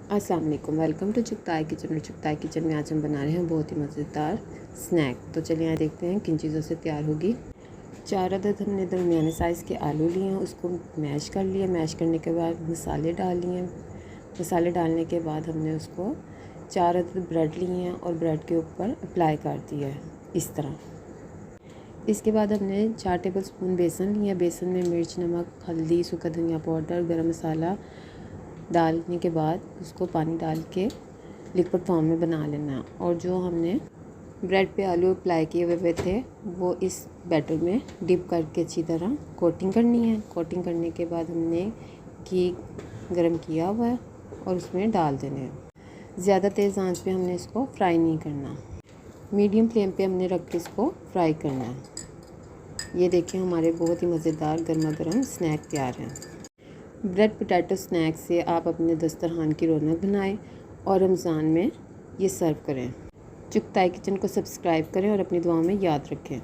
अस्सलाम वालेकुम, welcome to Chughtai kitchen. और चुगताई किचन में आज हम बना रहे हैं बहुत ही मज़ेदार स्नैक। तो चलिए यहाँ देखते हैं किन चीज़ों से तैयार होगी। 4 अदद हमने दरमियाने साइज़ के आलू लिए हैं, उसको मैश कर लिया। मैश करने के बाद मसाले डाल लिए। मसाले डालने के बाद हमने उसको 4 अदद ब्रेड लिए हैं और ब्रेड के ऊपर अप्लाई कर दिया है इस तरह। इसके बाद हमने 4 टेबल स्पून बेसन लिया। बेसन में मिर्च, नमक, हल्दी, सूखा धनिया पाउडर, गरम मसाला डालने के बाद उसको पानी डाल के लिक्विड फॉर्म में बना लेना। और जो हमने ब्रेड पे आलू अप्लाई किए हुए थे वो इस बैटर में डिप करके अच्छी तरह कोटिंग करनी है। कोटिंग करने के बाद हमने घी गरम किया हुआ है और उसमें डाल देने हैं। ज़्यादा तेज़ आंच पे हमने इसको फ्राई नहीं करना, मीडियम फ्लेम पे हमने रख के इसको फ्राई करना है। ये देखिए हमारे बहुत ही मज़ेदार गर्मा गर्म स्नैक तैयार हैं। ब्रेड पोटैटो स्नैक से आप अपने दस्तरखान की रौनक बनाएं और रमज़ान में ये सर्व करें। चुगताई किचन को सब्सक्राइब करें और अपनी दुआओं में याद रखें।